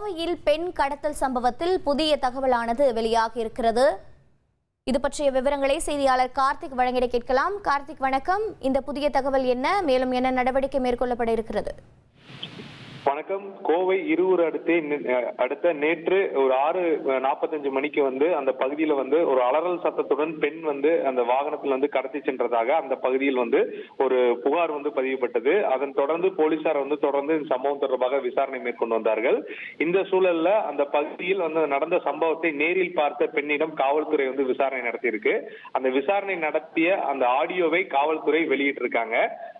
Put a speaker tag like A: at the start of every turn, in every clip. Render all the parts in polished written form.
A: கோவையில் பெண் கடத்தல் சம்பவத்தில் புதிய தகவலானது வெளியாகி இருக்கிறது. இது பற்றிய விவரங்களை செய்தியாளர் கார்த்திக் வழங்கிட கேட்கலாம். கார்த்திக் வணக்கம். இந்த புதிய தகவல் என்ன, மேலும் என்ன நடவடிக்கை மேற்கொள்ளப்பட இருக்கிறது?
B: வணக்கம். கோவை இருவூர் அடுத்த நேற்று ஒரு 6:45 மணிக்கு அந்த பகுதியில ஒரு அலறல் சத்தத்துடன் பெண் அந்த வாகனத்தில் கடத்தி சென்றதாக அந்த பகுதியில் ஒரு புகார் பதியப்பட்டது. அதன் தொடர்ந்து போலீசார் தொடர்ந்து இந்த சம்பவம் தொடர்பாக விசாரணை மேற்கொண்டு வந்தார்கள். இந்த சூழல்ல அந்த பகுதியில் நடந்த சம்பவத்தை நேரில் பார்த்த பெண்ணிடம் காவல்துறை விசாரணை நடத்தியிருக்கு. அந்த விசாரணை நடத்திய அந்த ஆடியோவை காவல்துறை வெளியிட்டிருக்காங்க.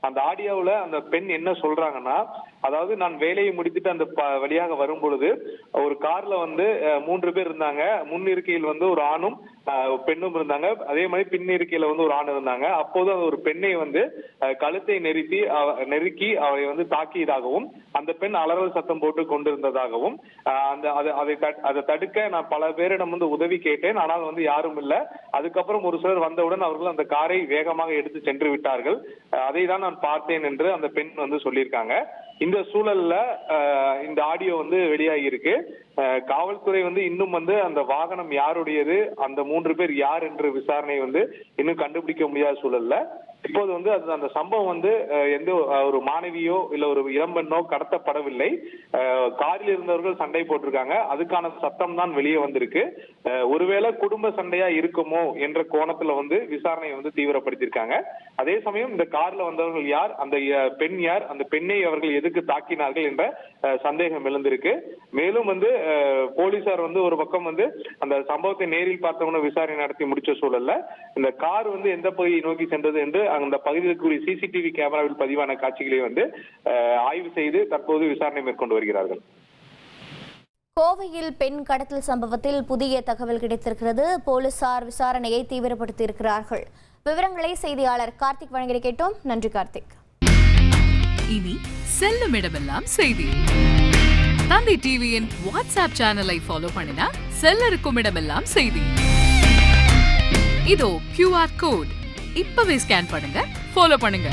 B: அந்த ஆடியோவில் அந்த பெண் என்ன சொல்றாங்கன்னா, அதாவது நான் வேலையை முடித்துட்டு அந்த வழியாக வரும் பொழுது ஒரு கார்ல 3 பேர் இருந்தாங்க. முன் இருக்கையில் ஒரு ஆணும் பெண்ணும் இருந்தாங்க. அதே மாதிரி பின் இருக்கையில ஒரு ஆண் இருந்தாங்க. அப்போது அந்த ஒரு பெண்ணை கழுத்தை நெருக்கி அவரை தாக்கியதாகவும் அந்த பெண் அலறல் சத்தம் போட்டு கொண்டிருந்ததாகவும் அதை தடுக்க நான் பல பேரிடம் உதவி கேட்டேன். ஆனால் யாரும் இல்லை. அதுக்கப்புறம் ஒரு சிலர் வந்தவுடன் அவர்கள் அந்த காரை வேகமாக எடுத்து சென்று விட்டார்கள். அதை தான் நான் பார்த்தேன் என்று அந்த பெண் சொல்லியிருக்காங்க. இந்த சூழல்ல இந்த ஆடியோ வெளியாகி இருக்கு. காவல்துறை இன்னும் அந்த வாகனம் யாருடையது, அந்த 3 பேர் யார் என்ற விசாரணை இன்னும் கண்டுபிடிக்க முடியாத சூழல்ல இப்போது அந்த சம்பவம் எந்த ஒரு மாணவியோ இல்ல ஒரு இளம்பெண்ணோ கடத்தப்படவில்லை. காரில் இருந்தவர்கள் சண்டை போட்டிருக்காங்க. அதுக்கான சத்தம் தான் வெளியே வந்திருக்கு. ஒருவேளை குடும்ப சண்டையா இருக்குமோ என்ற கோணத்துல விசாரணை தீவிரப்படுத்தியிருக்காங்க. அதே சமயம் இந்த கார்ல வந்தவர்கள் யார், அந்த பெண் யார், அந்த பெண்ணை அவர்கள் எதுக்கு தாக்கினார்கள் என்ற சந்தேகம் எழுந்திருக்கு. மேலும் போலீசார் ஒரு பக்கம் அந்த சம்பவத்தை நேரில் பார்த்தவங்க விசாரணை நடத்தி முடிச்ச சூழல்ல இந்த கார் எந்த பகுதியை நோக்கி சென்றது என்று அந்த பகுதியில் சிசிடிவி கேமராவில் பதிவான காட்சிகளை ஆய்வு செய்து தற்போது விசாரணை மேற்கொண்டு வருகிறார்கள்.
A: கோவையில் பெண் கடத்தல் சம்பவத்தில் புதிய தகவல் கிடைத்திருக்கிறது. போலீசார் விசாரணையை தீவிரப்படுத்தி இருக்கிறார்கள். விவரங்களை செய்தியாளர் கார்த்திக் வழங்கிட கேட்டோம். நன்றி கார்த்திக்.
C: இனி செல்லும் இடமெல்லாம் செய்தி. தந்தி டிவியின் வாட்ஸ்அப் சேனலை ஃபாலோ பண்ணினா செல்ல இருக்கும் இடமெல்லாம் செய்தி. இதோ QR கோட் இப்பவே ஸ்கேன் பண்ணுங்க, ஃபாலோ பண்ணுங்க.